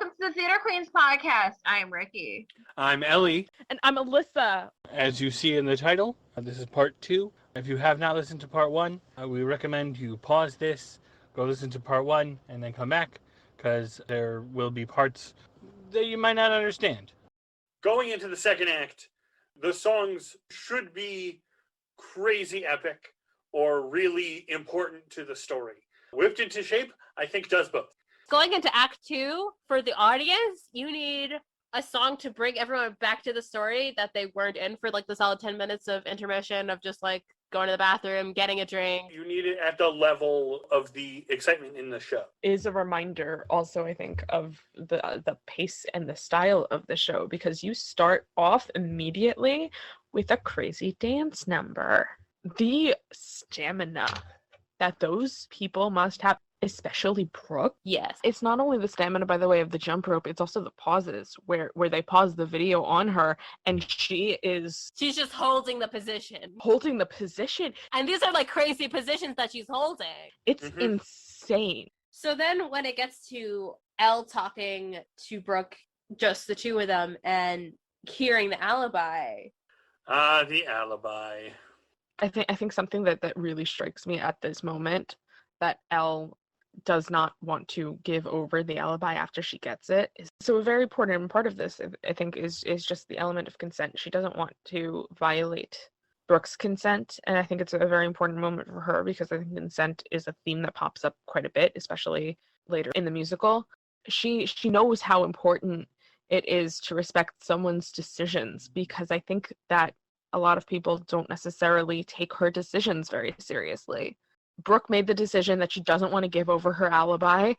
welcome to the Theater Queens podcast. I am Rikki. I'm Ellie. And I'm Elissa. As you see in the title, this is part 2. If you have not listened to part 1, we recommend you pause this, go listen to part 1, and then come back, because there will be parts that you might not understand. Going into the second act, the songs should be crazy epic or really important to the story. Whipped into Shape, I think, does both. Going into Act 2, for the audience, you need a song to bring everyone back to the story that they weren't in for like the solid 10 minutes of intermission of just like going to the bathroom, getting a drink. You need it at the level of the excitement in the show. Is a reminder also, I think, of the pace and the style of the show, because you start off immediately with a crazy dance number. The stamina that those people must have, especially Brooke. Yes. It's not only the stamina, by the way, of the jump rope, it's also the pauses where they pause the video on her and she's just holding the position. And these are like crazy positions that she's holding. It's insane. So then when it gets to Elle talking to Brooke, just the two of them, and hearing the alibi. The alibi. I think something that really strikes me at this moment, that Elle does not want to give over the alibi after she gets it. So a very important part of this, I think, is just the element of consent. She doesn't want to violate Brooke's consent, and I think it's a very important moment for her, because I think consent is a theme that pops up quite a bit, especially later in the musical. She knows how important it is to respect someone's decisions, because I think that a lot of people don't necessarily take her decisions very seriously. Brooke made the decision that she doesn't want to give over her alibi.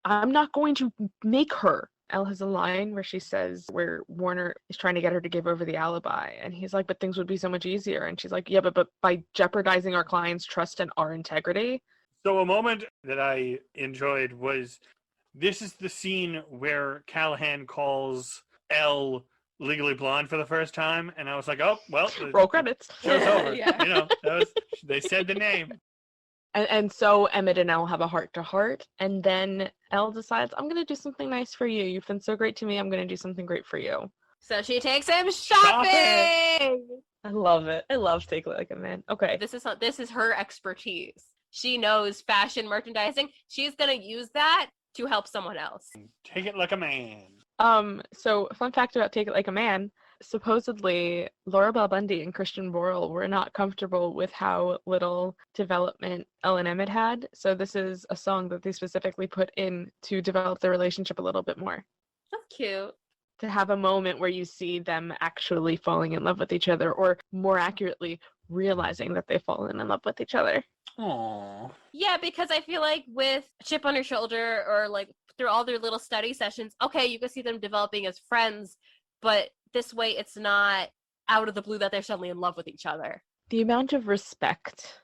I'm not going to make her. Elle has a line where she says, where Warner is trying to get her to give over the alibi, and he's like, but things would be so much easier. And she's like, yeah, but by jeopardizing our client's trust and our integrity. So a moment that I enjoyed was, this is the scene where Callahan calls Elle Legally Blonde for the first time, and I was like, oh, well, roll credits. Show's over. Yeah. You know, they said the name. And so Emmett and Elle have a heart-to-heart, and then Elle decides, I'm going to do something nice for you. You've been so great to me. I'm going to do something great for you. So she takes him shopping! I love it. I love Take It Like a Man. Okay. This is her expertise. She knows fashion merchandising. She's going to use that to help someone else. Take it like a man. So fun fact about Take It Like a Man, supposedly Laura Bell Bundy and Christian Borle were not comfortable with how little development Elle and Emmett had, so this is a song that they specifically put in to develop their relationship a little bit more. That's cute. To have a moment where you see them actually falling in love with each other, or more accurately, realizing that they've fallen in love with each other. Aww. Yeah, because I feel like with a chip on your shoulder, or like through all their little study sessions, okay, you can see them developing as friends, but this way it's not out of the blue that they're suddenly in love with each other. The amount of respect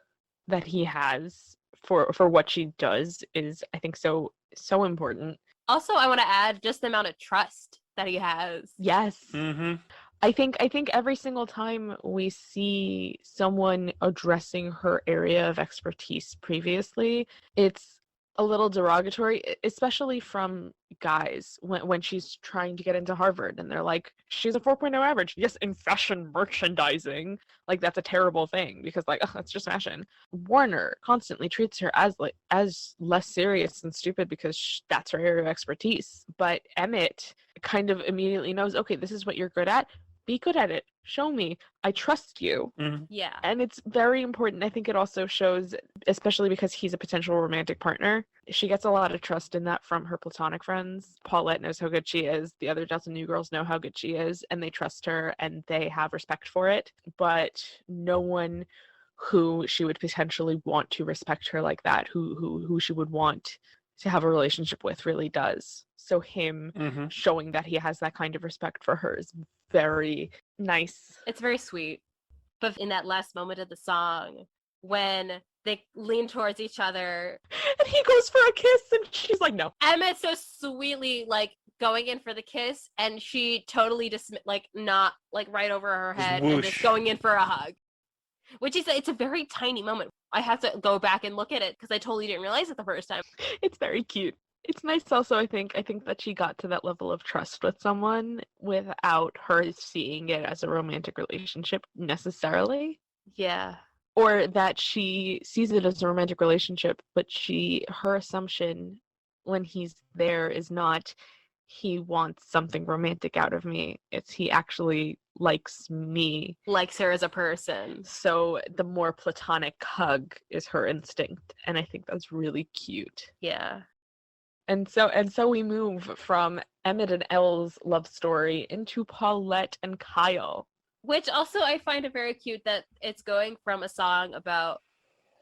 that he has for what she does is, I think, so important. Also, I want to add just the amount of trust that he has. Yes. Mm-hmm. I think every single time we see someone addressing her area of expertise previously, it's a little derogatory, especially from guys when she's trying to get into Harvard and they're like, she's a 4.0 average. Yes, in fashion merchandising. Like, that's a terrible thing, because like, that's just fashion. Warner constantly treats her as less serious and stupid because that's her area of expertise. But Emmett kind of immediately knows, okay, this is what you're good at. Be good at it. Show me. I trust you. Mm-hmm. Yeah. And it's very important. I think it also shows, especially because he's a potential romantic partner, she gets a lot of trust in that from her platonic friends. Paulette knows how good she is. The other dozen new girls know how good she is, and they trust her and they have respect for it. But no one who she would potentially want to respect her like that, who she would want to have a relationship with, really does. So him showing that he has that kind of respect for her is very nice. It's very sweet. But in that last moment of the song, when they lean towards each other, and he goes for a kiss, and she's like, no. Emma's so sweetly like going in for the kiss, and she totally just like not like right over her head and just going in for a hug. Which is, it's a very tiny moment. I have to go back and look at it because I totally didn't realize it the first time. It's very cute. It's nice also, I think that she got to that level of trust with someone without her seeing it as a romantic relationship necessarily. Yeah. Or that she sees it as a romantic relationship, but her assumption when he's there is not he wants something romantic out of me. It's he actually likes me. Likes her as a person. So the more platonic hug is her instinct, and I think that's really cute. Yeah. And so we move from Emmett and Elle's love story into Paulette and Kyle. Which also I find it very cute that it's going from a song about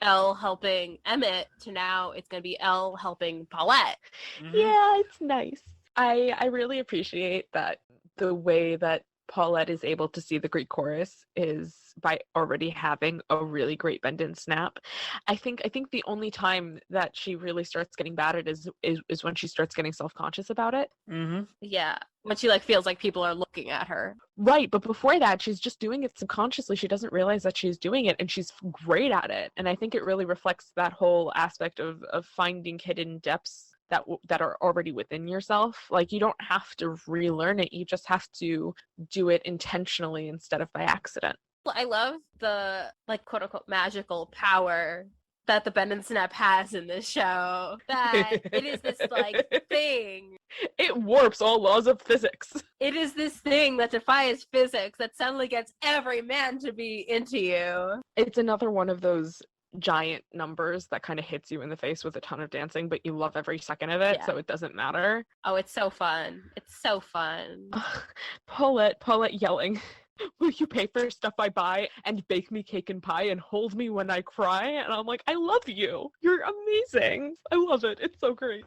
Elle helping Emmett to now it's going to be Elle helping Paulette. Mm-hmm. Yeah, it's nice. I really appreciate that the way that Paulette is able to see the Greek chorus is by already having a really great bend and snap. I think the only time that she really starts getting bad at it is when she starts getting self-conscious about it. Mm-hmm. Yeah. When she like feels like people are looking at her. Right, but before that, she's just doing it subconsciously. She doesn't realize that she's doing it, and she's great at it. And I think it really reflects that whole aspect of finding hidden depths that are already within yourself. Like, you don't have to relearn it. You just have to do it intentionally instead of by accident. I love the like quote unquote magical power that the bend and snap has in this show. That it is this like thing. It warps all laws of physics. It is this thing that defies physics that suddenly gets every man to be into you. It's another one of those giant numbers that kind of hits you in the face with a ton of dancing, but you love every second of it, Yeah. so it doesn't matter. Oh, it's so fun. It's so fun. Paulette yelling, "Will you pay for stuff I buy and bake me cake and pie and hold me when I cry?" And I'm like, I love you. You're amazing. I love it. It's so great.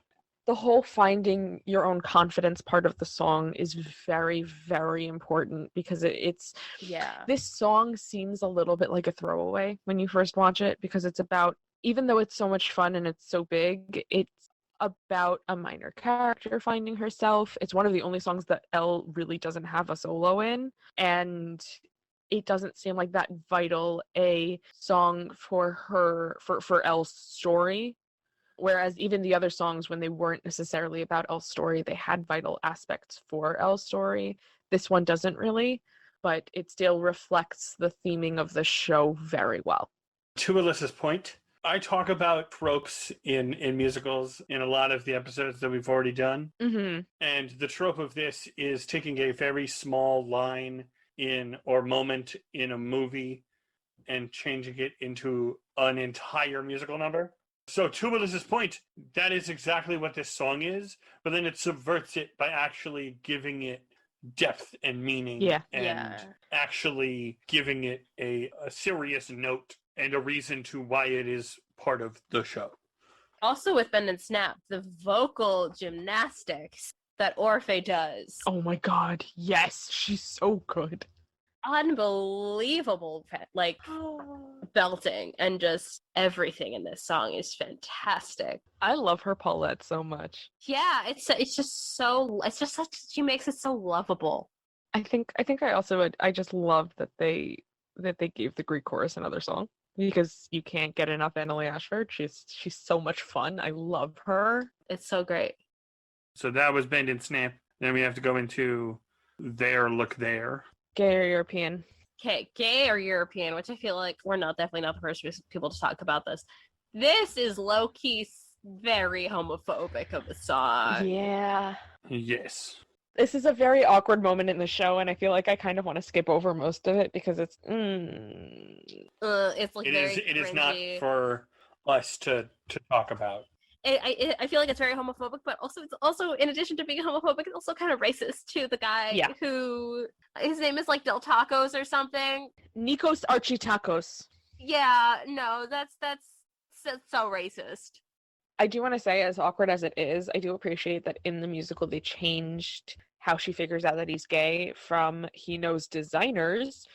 The whole finding your own confidence part of the song is very, very important because it's Yeah. this song seems a little bit like a throwaway when you first watch it, because it's about, even though it's so much fun and it's so big, it's about a minor character finding herself. It's one of the only songs that Elle really doesn't have a solo in, and it doesn't seem like that vital a song for her, for Elle's story. Whereas even the other songs, when they weren't necessarily about Elle's story, they had vital aspects for Elle's story. This one doesn't really, but it still reflects the theming of the show very well. To Elissa's point, I talk about tropes in musicals in a lot of the episodes that we've already done. Mm-hmm. And the trope of this is taking a very small line in or moment in a movie and changing it into an entire musical number. So to Elissa's point, that is exactly what this song is, but then it subverts it by actually giving it depth and meaning. Yeah. And actually giving it a serious note and a reason to why it is part of the show. Also with Bend and Snap, the vocal gymnastics that Orphe does. Oh my god, yes, she's so good. Unbelievable, like belting, and just everything in this song is fantastic. I love her Paulette so much. Yeah, it's just such, she makes it so lovable. I think I just loved that they gave the Greek chorus another song, because you can't get enough Annalie Ashford. She's so much fun. I love her. It's so great. So that was Bend and Snap. Then we have to go into There Look There. Gay or European? Okay, gay or European, which I feel like we're definitely not the first people to talk about this. This is low-key very homophobic of a song. Yeah. Yes. This is a very awkward moment in the show, and I feel like I kind of want to skip over most of it because it's it's like it is not for us to talk about. I feel like it's very homophobic, but it's also, in addition to being homophobic, it's also kind of racist to the guy who, his name is like Del Tacos or something. Nikos Architakos. Yeah, no, that's so racist. I do want to say, as awkward as it is, I do appreciate that in the musical they changed how she figures out that he's gay from he knows designers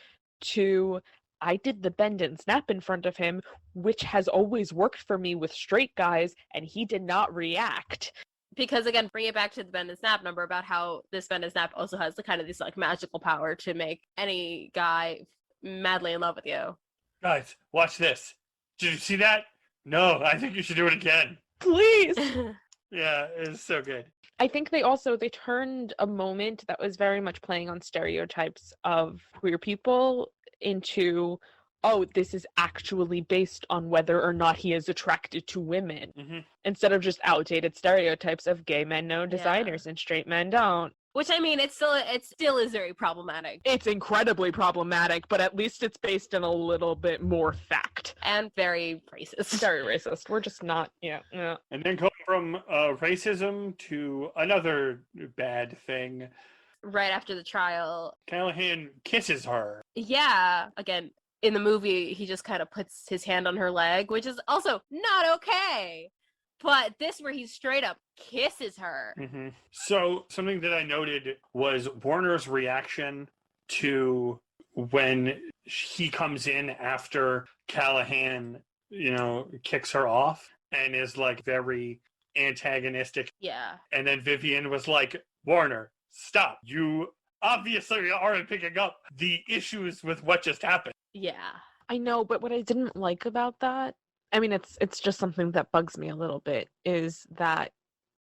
to I did the bend and snap in front of him, which has always worked for me with straight guys, and he did not react. Because again, bring it back to the bend and snap number about how this bend and snap also has the kind of this like magical power to make any guy madly in love with you. Guys, watch this. Did you see that? No, I think you should do it again. Please. Yeah, it's so good. I think they turned a moment that was very much playing on stereotypes of queer people into, oh, this is actually based on whether or not he is attracted to women, Mm-hmm. instead of just outdated stereotypes of gay men know Yeah. designers and straight men don't. Which, I mean, it still is very problematic. It's incredibly problematic, but at least it's based in a little bit more fact. And very racist. Very racist. We're just not, yeah. And then going from racism to another bad thing, Right after the trial. Callahan kisses her. Yeah. Again, in the movie, he just kind of puts his hand on her leg, which is also not okay. But this where he straight up kisses her. Mm-hmm. So something that I noted was Warner's reaction to when he comes in after Callahan, kicks her off and is like very antagonistic. Yeah. And then Vivian was like, Warner, stop. You obviously aren't picking up the issues with what just happened. Yeah. I know, but what I didn't like about that, I mean, it's just something that bugs me a little bit, is that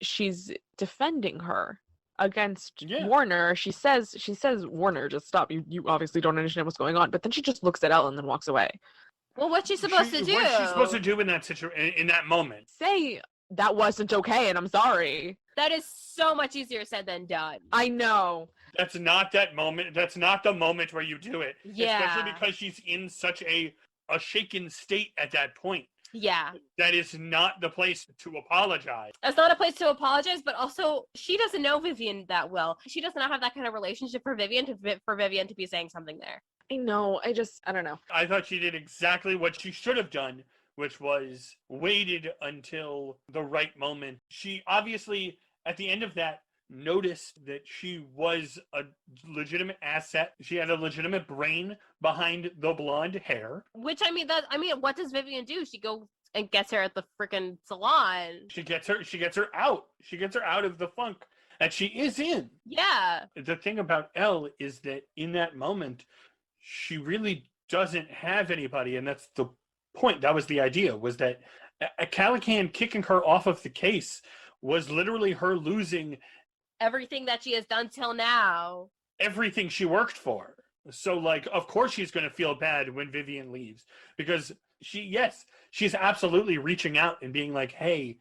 she's defending her against Warner. She says, Warner, just stop. You obviously don't understand what's going on. But then she just looks at Elle and then walks away. Well, what's she supposed to do? What's she supposed to do in that in that moment? Say that wasn't okay, and I'm sorry. That is so much easier said than done. I know. That's not that moment. That's not the moment where you do it. Yeah. Especially because she's in such a shaken state at that point. Yeah. That is not the place to apologize. It's not a place to apologize, but also she doesn't know Vivian that well. She does not have that kind of relationship for Vivian to be saying something there. I know. I don't know. I thought she did exactly what she should have done, which was waited until the right moment. She obviously, at the end of that, noticed that she was a legitimate asset. She had a legitimate brain behind the blonde hair. Which, what does Vivian do? She goes and gets her at the freaking salon. She gets her out. She gets her out of the funk that she is in. Yeah. The thing about Elle is that in that moment, she really doesn't have anybody, and that's the point. That was the idea, was that Callahan kicking her off of the case was literally her losing everything that she has done till now. Everything she worked for. So, of course she's going to feel bad when Vivian leaves. Because she's absolutely reaching out and being like, hey,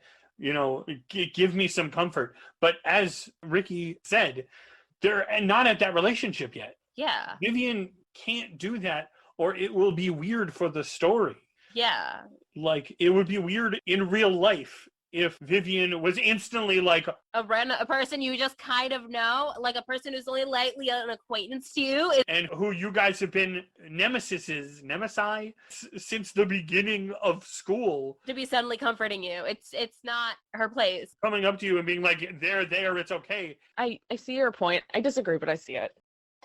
give me some comfort. But as Rikki said, they're not at that relationship yet. Yeah. Vivian can't do that, or it will be weird for the story. Yeah. It would be weird in real life if Vivian was instantly a person you just kind of know, like a person who's only lightly an acquaintance to you, and who you guys have been nemesi since the beginning of school, to be suddenly comforting you. It's not her place. Coming up to you and being like, they're there, it's okay. I see your point. I disagree, but I see it.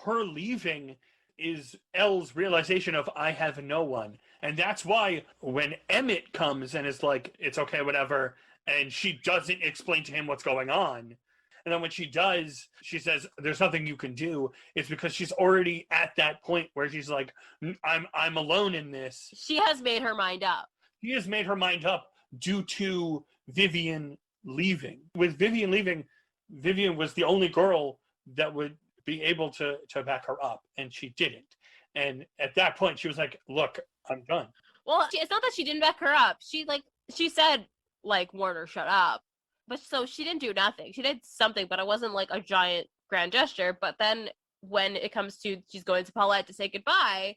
Her leaving is Elle's realization of, I have no one. And that's why when Emmett comes and is like, it's okay, whatever, and she doesn't explain to him what's going on, and then when she does, she says, there's nothing you can do, it's because she's already at that point where she's like, I'm alone in this. She has made her mind up. She has made her mind up due to Vivian leaving. With Vivian leaving, Vivian was the only girl that would be able to back her up, and she didn't. And at that point, she was like, look, I'm done. Well, it's not that she didn't back her up. She said, Warner, shut up. But so she didn't do nothing. She did something, but it wasn't a giant grand gesture. But then when it comes to she's going to Paulette to say goodbye,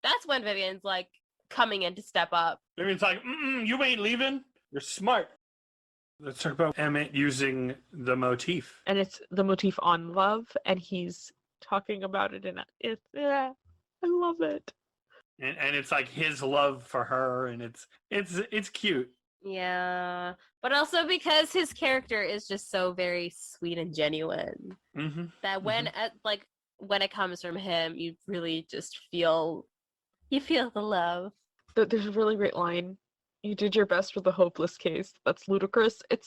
that's when Vivian's coming in to step up. Vivian's like, you ain't leaving. You're smart. Let's talk about Emmett using the motif. And it's the motif on love, and he's talking about it, and I love it. And it's his love for her, and it's cute. Yeah, but also because his character is just so very sweet and genuine, that when it comes from him, you really just feel the love. There's a really great line. You did your best with a hopeless case. That's ludicrous. It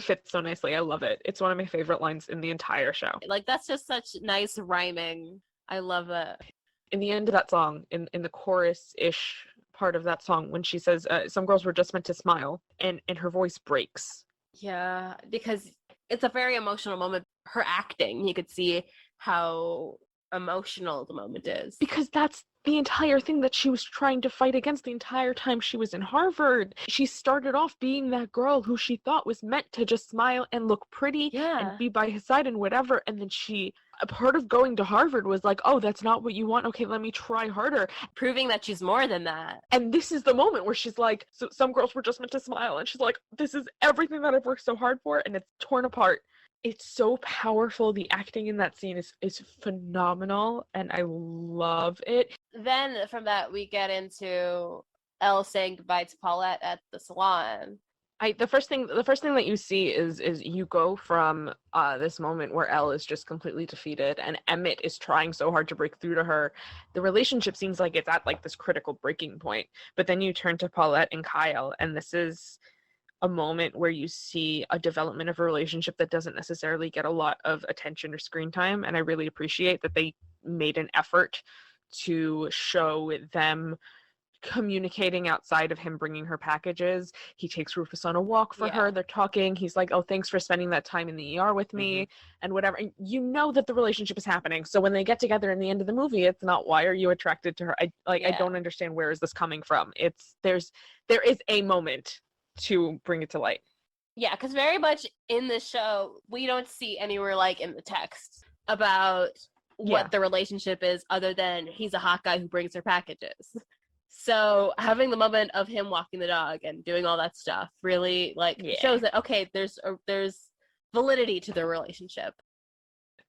fits so nicely. I love it. It's one of my favorite lines in the entire show. That's just such nice rhyming. I love it. In the end of that song, in the chorus-ish part of that song, when she says, some girls were just meant to smile, and her voice breaks. Yeah, because it's a very emotional moment. Her acting, you could see how emotional the moment is. Because that's the entire thing that she was trying to fight against the entire time she was in Harvard. She started off being that girl who she thought was meant to just smile and look pretty Yeah. and be by his side and whatever. And then a part of going to Harvard was like, oh, that's not what you want. Okay, let me try harder. Proving that she's more than that. And this is the moment where she's like, so some girls were just meant to smile. And she's like, this is everything that I've worked so hard for. And it's torn apart. It's so powerful. The acting in that scene is phenomenal, and I love it. Then from that, we get into Elle saying goodbye to Paulette at the salon. The first thing that you see is you go from this moment where Elle is just completely defeated and Emmett is trying so hard to break through to her. The relationship seems like it's at like this critical breaking point, but then you turn to Paulette and Kyle, and this is a moment where you see a development of a relationship that doesn't necessarily get a lot of attention or screen time, and I really appreciate that they made an effort to show them communicating outside of him bringing her packages. He takes Rufus on a walk for her. They're talking. He's like, oh, thanks for spending that time in the ER with me and whatever. And you know that the relationship is happening. So when they get together in the end of the movie, it's not, why are you attracted to her? I don't understand, where is this coming from? There is a moment to bring it to light. Yeah, because very much in the show, we don't see anywhere like in the text about what the relationship is, other than he's a hot guy who brings her packages. So having the moment of him walking the dog and doing all that stuff really shows that, okay, there's validity to their relationship.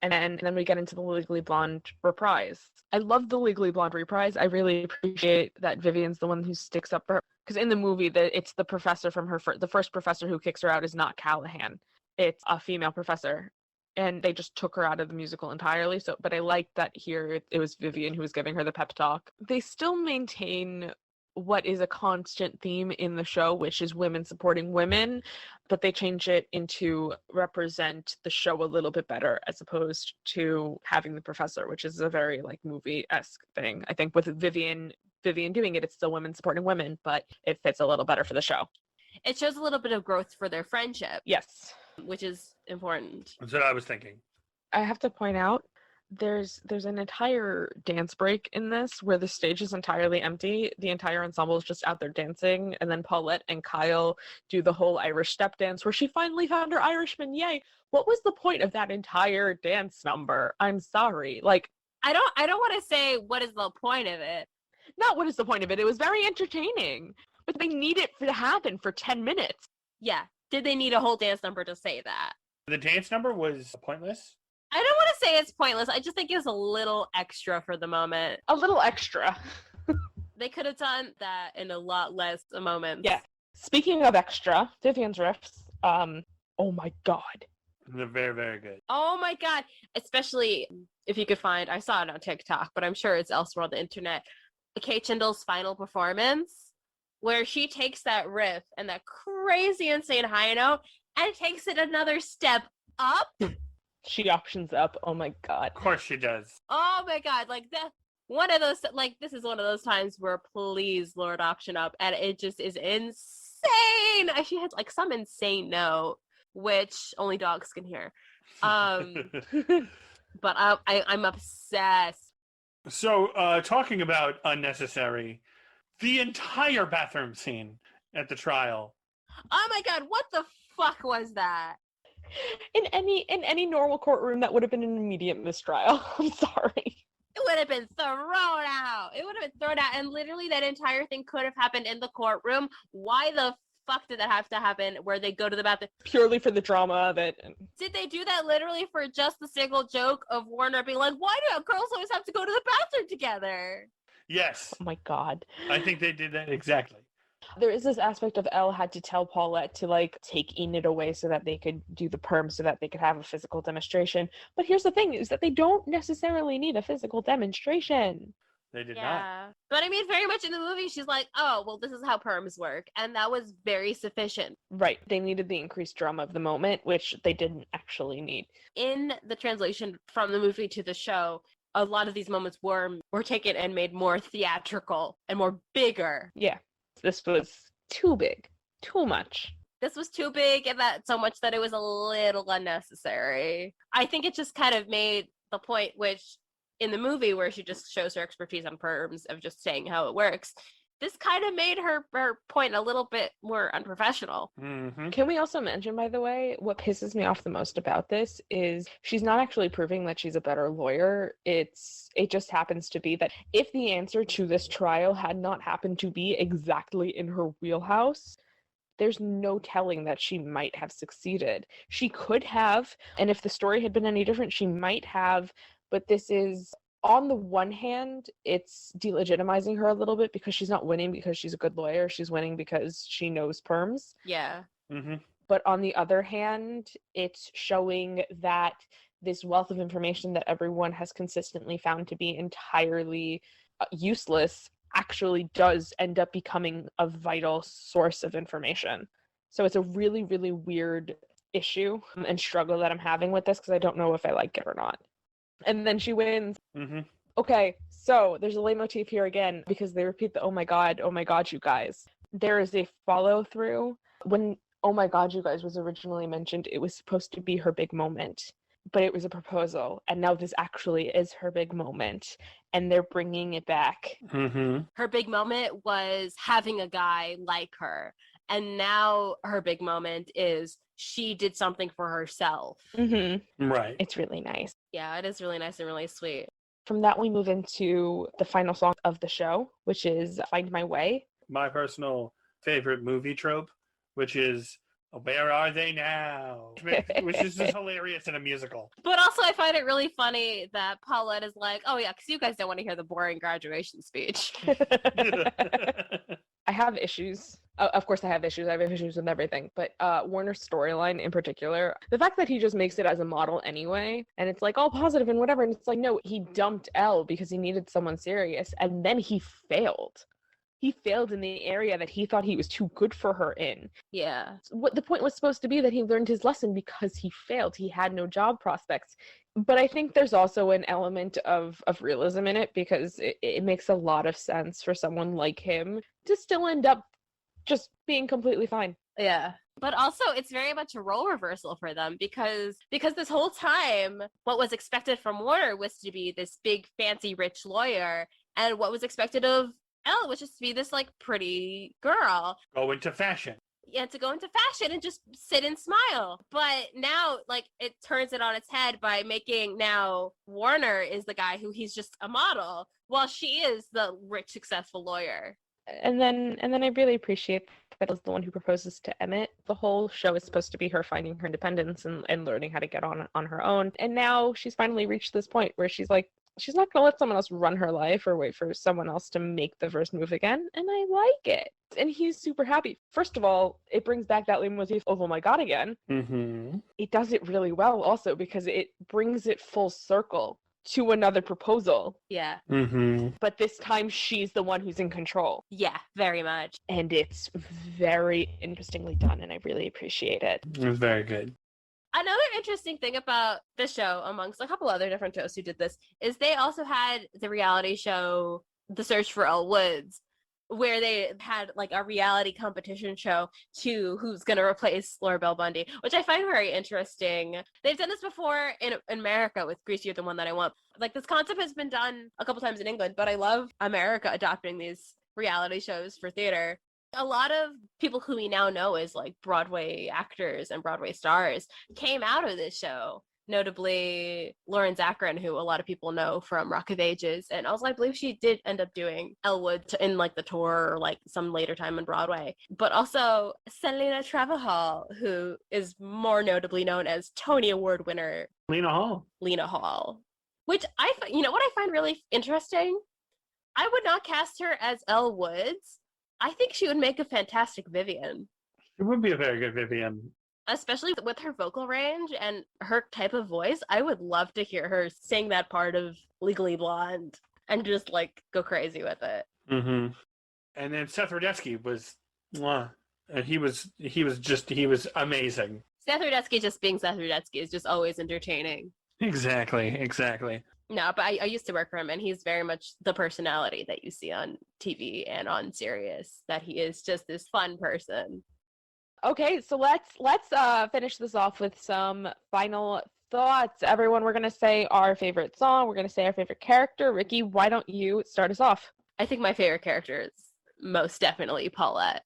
And then we get into the Legally Blonde reprise. I love the Legally Blonde reprise. I really appreciate that Vivian's the one who sticks up for her. Because in the movie, it's the professor from the first professor who kicks her out is not Callahan. It's a female professor. And they just took her out of the musical entirely. But I liked that here it was Vivian who was giving her the pep talk. They still maintain what is a constant theme in the show, which is women supporting women, but they change it into represent the show a little bit better, as opposed to having the professor, which is a very movie-esque thing. I think with Vivian doing it, it's still women supporting women, but it fits a little better for the show. It shows a little bit of growth for their friendship. Yes. Which is important. That's what I was thinking. I have to point out, there's an entire dance break in this where the stage is entirely empty. The entire ensemble is just out there dancing, and then Paulette and Kyle do the whole Irish step dance where she finally found her Irishman. Yay! What was the point of that entire dance number? I'm sorry. I don't want to say what is the point of it. Not what is the point of it. It was very entertaining, but they need it to happen for 10 minutes. Yeah. Did they need a whole dance number to say that? The dance number was pointless? I don't want to say it's pointless. I just think it was a little extra for the moment. A little extra. They could have done that in a lot less moments. Yeah. Speaking of extra, Vivian's riffs, oh my god. They're very, very good. Oh my god. Especially if you could find, I saw it on TikTok, but I'm sure it's elsewhere on the internet, Kate Chindle's final performance, where she takes that riff and that crazy insane high note and takes it another step up. She options up. Oh my god. Of course she does. Oh my god. One of those, this is one of those times where please, Lord, option up. And it just is insane. She has some insane note, which only dogs can hear. But I'm obsessed. So, talking about unnecessary, the entire bathroom scene at the trial. Oh my god, what the fuck was that? In any normal courtroom, that would have been an immediate mistrial. I'm sorry. It would have been thrown out. It would have been thrown out, and literally that entire thing could have happened in the courtroom. Why the fuck did that have to happen where they go to the bathroom? Purely for the drama of it. Did they do that literally for just the single joke of Warner being like, why do girls always have to go to the bathroom together? Yes. Oh my god. I think they did that exactly. There is this aspect of Elle had to tell Paulette to take Enid away so that they could do the perm, so that they could have a physical demonstration. But here's the thing, is that they don't necessarily need a physical demonstration. They did not. But I mean, very much in the movie, she's like, oh, well, this is how perms work. And that was very sufficient. Right. They needed the increased drama of the moment, which they didn't actually need. In the translation from the movie to the show, a lot of these moments were taken and made more theatrical and more bigger. Yeah. This was too big. Too much. This was too big and that so much that it was a little unnecessary. I think it just kind of made the point, which in the movie where she just shows her expertise on perms of just saying how it works, this kind of made her point a little bit more unprofessional. Mm-hmm. Can we also mention, by the way, what pisses me off the most about this is she's not actually proving that she's a better lawyer. It just happens to be that if the answer to this trial had not happened to be exactly in her wheelhouse, there's no telling that she might have succeeded. She could have, and if the story had been any different, she might have, but this is, on the one hand, it's delegitimizing her a little bit because she's not winning because she's a good lawyer. She's winning because she knows perms. Yeah. Mm-hmm. But on the other hand, it's showing that this wealth of information that everyone has consistently found to be entirely useless actually does end up becoming a vital source of information. So it's a really, really weird issue and struggle that I'm having with this because I don't know if I like it or not. And then she wins. Mm-hmm. Okay, so there's a leitmotif here again because they repeat the oh my god, you guys. There is a follow through. When oh my god, you guys was originally mentioned, it was supposed to be her big moment, but it was a proposal. And now this actually is her big moment. And they're bringing it back. Mm-hmm. Her big moment was having a guy like her. And now her big moment is she did something for herself. Mm-hmm. Right. It's really nice. Yeah, it is really nice and really sweet. From that, we move into the final song of the show, which is Find My Way. My personal favorite movie trope, which is where are they now? Which is just hilarious in a musical. But also, I find it really funny that Paulette is like, oh yeah, because you guys don't want to hear the boring graduation speech. I have issues. Of course I have issues. I have issues with everything. But Warner's storyline in particular, the fact that he just makes it as a model anyway, and it's like all positive and whatever, and it's like, no, he dumped Elle because he needed someone serious, and then he failed. He failed in the area that he thought he was too good for her in. Yeah. What the point was supposed to be that he learned his lesson because he failed. He had no job prospects. But I think there's also an element of realism in it because it makes a lot of sense for someone like him to still end up just being completely fine. Yeah. But also, it's very much a role reversal for them because this whole time, what was expected from Warner was to be this big, fancy, rich lawyer, and what was expected of Elle was just to be this like pretty girl. Go into fashion. Yeah, to go into fashion and just sit and smile. But now, like, it turns it on its head by making now Warner is the guy who he's just a model, while she is the rich, successful lawyer. And then I really appreciate that as the one who proposes to Emmett. The whole show is supposed to be her finding her independence and learning how to get on her own. And now she's finally reached this point where she's like, she's not going to let someone else run her life or wait for someone else to make the first move again. And I like it. And he's super happy. First of all, it brings back that leitmotif of oh my god again. Mm-hmm. It does it really well also because it brings it full circle to another proposal. Yeah. Mm-hmm. But this time she's the one who's in control. Yeah, very much. And it's very interestingly done and I really appreciate it. It was very good. Another interesting thing about this show, amongst a couple other different shows who did this, is they also had the reality show The Search for Elle Woods, where they had like a reality competition show to who's going to replace Laura Bell Bundy, which I find very interesting. They've done this before in America with Grease, You're the One That I Want. Like, this concept has been done a couple times in England, but I love America adopting these reality shows for theater. A lot of people who we now know as like Broadway actors and Broadway stars came out of this show, notably Lauren Zaccharin, who a lot of people know from Rock of Ages. And also I believe she did end up doing Elle Woods in like the tour or like some later time on Broadway. But also Selena Travahall, who is more notably known as Tony Award winner Lena Hall, which you know what I find really interesting? I would not cast her as Elle Woods. I think she would make a fantastic Vivian. It would be a very good Vivian. Especially with her vocal range and her type of voice. I would love to hear her sing that part of Legally Blonde and just like go crazy with it. Mm-hmm. And then Seth Rudetsky was, and he was amazing. Seth Rudetsky just being Seth Rudetsky is just always entertaining. Exactly. No, but I used to work for him, and he's very much the personality that you see on TV and on Sirius, that he is just this fun person. Okay, so let's finish this off with some final thoughts. Everyone, we're gonna say our favorite song. We're gonna say our favorite character. Rikki, why don't you start us off? I think my favorite character is most definitely Paulette.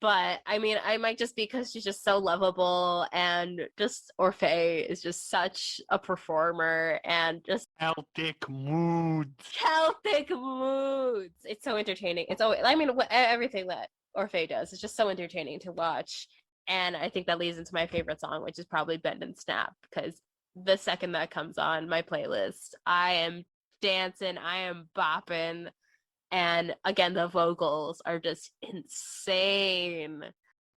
But I mean, I might just be because she's just so lovable, and just Orfei is just such a performer and just Celtic moods. Celtic moods. It's so entertaining. It's always, I mean, everything that Orfei does is just so entertaining to watch. And I think that leads into my favorite song, which is probably Bend and Snap, because the second that comes on my playlist, I am dancing, I am bopping. And again, the vocals are just insane.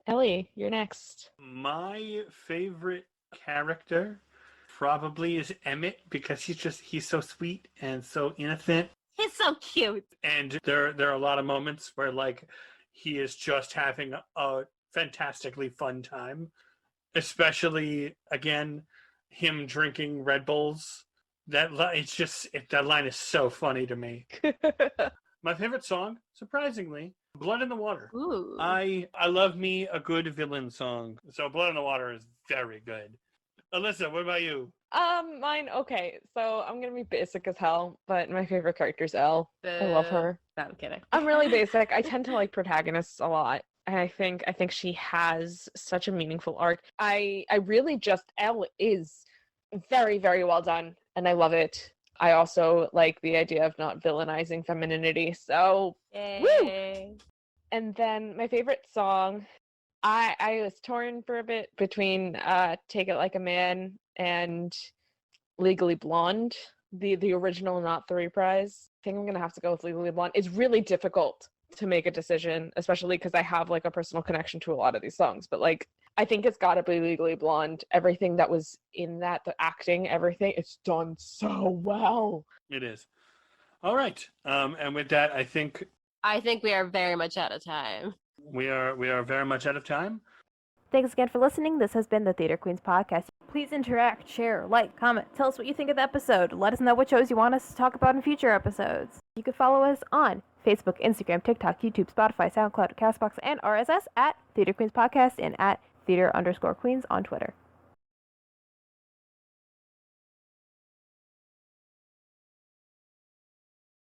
Ellie, you're next. My favorite character probably is Emmett because he's so sweet and so innocent. He's so cute. And there are a lot of moments where like he is just having a fantastically fun time. Especially again, him drinking Red Bulls. That line is so funny to me. My favorite song, surprisingly, Blood in the Water. Ooh. I love me a good villain song. So Blood in the Water is very good. Alyssa, what about you? Mine, okay, so I'm gonna be basic as hell, but my favorite character is Elle. I love her. No, I'm kidding. I'm really basic. I tend to like protagonists a lot. And I think she has such a meaningful arc. I really just Elle is very, very well done, and I love it. I also like the idea of not villainizing femininity. So, Yay. woo! And then my favorite song, I was torn for a bit between Take It Like a Man and Legally Blonde, the original, not the reprise. I think I'm gonna have to go with Legally Blonde. It's really difficult to make a decision, especially because I have like a personal connection to a lot of these songs. But like, I think it's gotta be Legally Blonde. Everything that was in that, the acting, everything, it's done so well. It is. All right. And with that, I think we are very much out of time. we are very much out of time. Thanks again for listening. This has been the Theater Queens podcast. Please interact, share, like, comment, tell us what you think of the episode. Let us know what shows you want us to talk about in future episodes. You can follow us on Facebook, Instagram, TikTok, YouTube, Spotify, SoundCloud, CastBox, and RSS at Theater Queens Podcast and at Theater_Queens on Twitter.